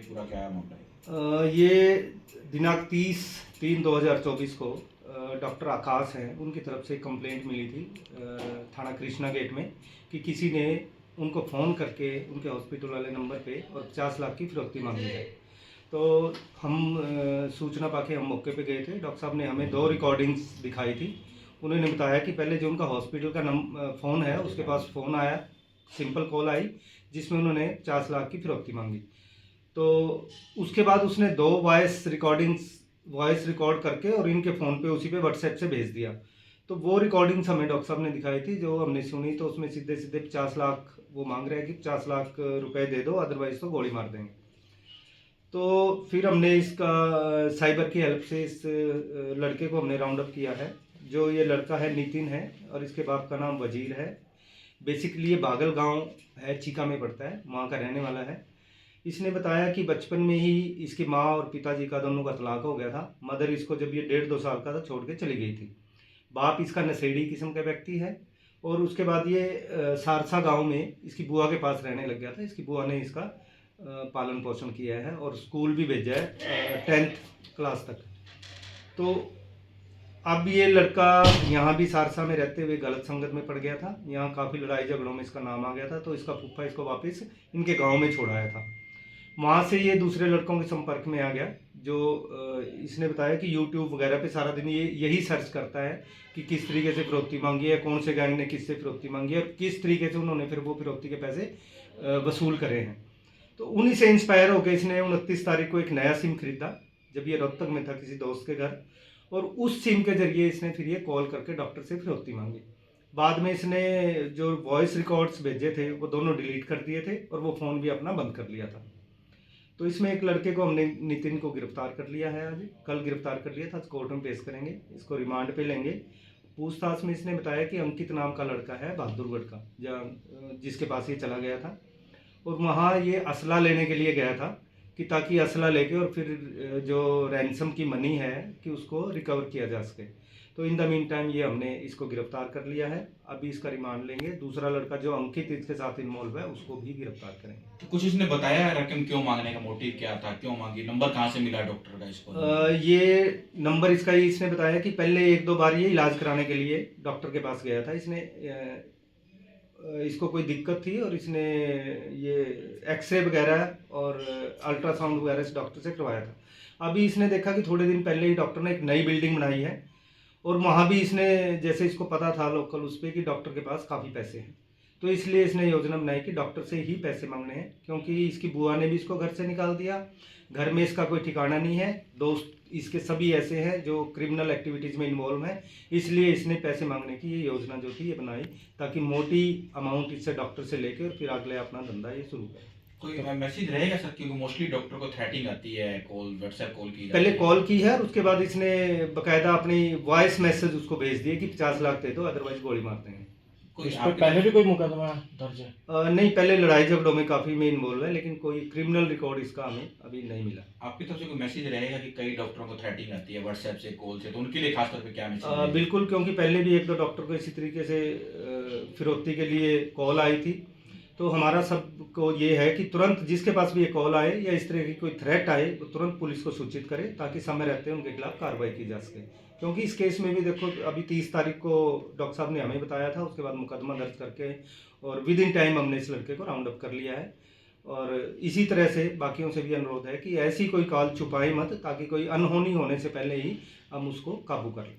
पूरा क्या मामला है? ये दिनांक 30/3/2024 को डॉक्टर आकाश हैं, उनकी तरफ से कंप्लेंट मिली थी थाना कृष्णा गेट में कि किसी ने उनको फ़ोन करके उनके हॉस्पिटल वाले नंबर पे और 50 लाख की फिरौती मांगी है। तो हम सूचना पाके हम मौके पे गए थे। डॉक्टर साहब ने हमें 2 रिकॉर्डिंग्स दिखाई थी। उन्होंने बताया कि पहले जो उनका हॉस्पिटल का फ़ोन है, उसके पास फ़ोन आया, सिंपल कॉल आई, जिसमें उन्होंने 50 लाख की फिरौती मांगी। तो उसके बाद उसने 2 वॉइस रिकॉर्ड करके और इनके फ़ोन पे उसी पे व्हाट्सएप से भेज दिया। तो वो रिकॉर्डिंग्स हमें डॉक्टर साहब ने दिखाई थी, जो हमने सुनी। तो उसमें सीधे-सीधे 50 लाख वो मांग रहे हैं कि 50 लाख रुपए दे दो, अदरवाइज़ तो गोली मार देंगे। तो फिर हमने इसका साइबर की हेल्प से इस लड़के को हमने राउंड अप किया है। जो ये लड़का है नितिन है और इसके बाप का नाम वजीर है। बेसिकली ये बागल गाँव है, चीका में पड़ता है, वहाँ का रहने वाला है। इसने बताया कि बचपन में ही इसकी माँ और पिताजी का दोनों का तलाक हो गया था। मदर इसको जब ये 1.5-2 साल का था छोड़ के चली गई थी। बाप इसका नशेड़ी किस्म का व्यक्ति है और उसके बाद ये सारसा गांव में इसकी बुआ के पास रहने लग गया था। इसकी बुआ ने इसका पालन पोषण किया है और स्कूल भी भेजा है 10th क्लास तक। तो अब ये लड़का यहाँ भी सारसा में रहते हुए गलत संगत में पड़ गया था। यहाँ काफ़ी लड़ाई झगड़ों में इसका नाम आ गया था, तो इसका फूफा इसको वापस इनके गांव में छोड़ाया था। वहाँ से ये दूसरे लड़कों के संपर्क में आ गया। जो इसने बताया कि यूट्यूब वगैरह पे सारा दिन ये यही सर्च करता है कि किस तरीके से फिरौती मांगी है, कौन से गैंग ने किससे फिरौती मांगी है और किस तरीके से उन्होंने फिर वो फिरौती के पैसे वसूल करे हैं। तो उन्हीं से इंस्पायर होकर इसने 29 तारीख को एक नया सिम खरीदा, जब ये रोहतक में था किसी दोस्त के घर, और उस सिम के जरिए इसने फिर ये कॉल करके डॉक्टर से फिरौती मांगी। बाद में इसने जो वॉइस रिकॉर्ड्स भेजे थे वो दोनों डिलीट कर दिए थे और वो फ़ोन भी अपना बंद कर लिया था। तो इसमें एक लड़के को हमने नितिन को गिरफ्तार कर लिया है। आज कल गिरफ्तार कर लिया था, आज कोर्ट में पेश करेंगे, इसको रिमांड पे लेंगे। पूछताछ में इसने बताया कि अंकित नाम का लड़का है बहादुरगढ़ का, जहाँ जिसके पास ये चला गया था और वहाँ ये असला लेने के लिए गया था कि ताकि असला लेके और फिर जो रैंसम की मनी है कि उसको रिकवर किया जा सके। तो इन द मीन टाइम ये हमने इसको गिरफ्तार कर लिया है। अभी इसका रिमांड लेंगे। दूसरा लड़का जो अंकित इसके साथ इन्वॉल्व है उसको भी गिरफ्तार करेंगे। तो कुछ इसने बताया रकम क्यों मांगने का मोटिव क्या था, क्यों मांगी, नंबर कहाँ से मिला डॉक्टर का इसको? ये नंबर इसका ही इसने बताया कि पहले 1-2 बार ये इलाज कराने के लिए डॉक्टर के पास गया था। इसने इसको कोई दिक्कत थी और इसने ये एक्सरे वगैरह और अल्ट्रासाउंड वगैरह से डॉक्टर से करवाया था। अभी इसने देखा कि थोड़े दिन पहले ही डॉक्टर ने एक नई बिल्डिंग बनाई है और वहाँ भी इसने, जैसे इसको पता था लोकल उस पर कि डॉक्टर के पास काफ़ी पैसे हैं, तो इसलिए इसने योजना बनाई कि डॉक्टर से ही पैसे मांगने हैं, क्योंकि इसकी बुआ ने भी इसको घर से निकाल दिया। घर में इसका कोई ठिकाना नहीं है, दोस्त इसके सभी ऐसे हैं जो क्रिमिनल एक्टिविटीज़ में इन्वॉल्व हैं। इसलिए इसने पैसे मांगने की ये योजना जो थी ये बनाई ताकि मोटी अमाउंट इससे डॉक्टर से लेके और फिर अगले अपना धंधा ये शुरू करे। कोई मैसेज रहेगा सर, क्योंकि मोस्टली डॉक्टर को थ्रेटिंग आती है, कॉल, व्हाट्सएप कॉल की पहले जाती है। कॉल की है और उसके बाद इसने बकायदा अपनी वॉइस मैसेज उसको भेज दिए कि 50 लाख दे दो, अदरवाइज गोली मार देंगे। कोई इस पर पहले भी कोई मुकदमा दर्ज है? नहीं, पहले लड़ाई झगड़ों में काफ़ी में इन्वॉल्व है, लेकिन कोई क्रिमिनल रिकॉर्ड इसका हमें अभी नहीं मिला। आपकी तरफ से कोई मैसेज रहेगा कि कई डॉक्टरों को थ्रेटिंग आती है व्हाट्सएप से, कॉल से, तो उनके लिए खासतौर पे क्या मैसेज है? बिल्कुल, क्योंकि पहले भी 1-2 डॉक्टर को इसी तरीके से फिरौती के लिए कॉल आई थी। तो हमारा सबको ये है कि तुरंत जिसके पास भी ये कॉल आए या इस तरह की कोई थ्रेट आए वो तुरंत पुलिस को सूचित करे ताकि समय रहते उनके खिलाफ कार्रवाई की जा सके। क्योंकि इस केस में भी देखो अभी 30 तारीख को डॉक्टर साहब ने हमें बताया था, उसके बाद मुकदमा दर्ज करके और विद इन टाइम हमने इस लड़के को राउंड अप कर लिया है। और इसी तरह से बाकियों से भी अनुरोध है कि ऐसी कोई कॉल छुपाई मत ताकि कोई अनहोनी होने से पहले ही हम उसको काबू कर लें।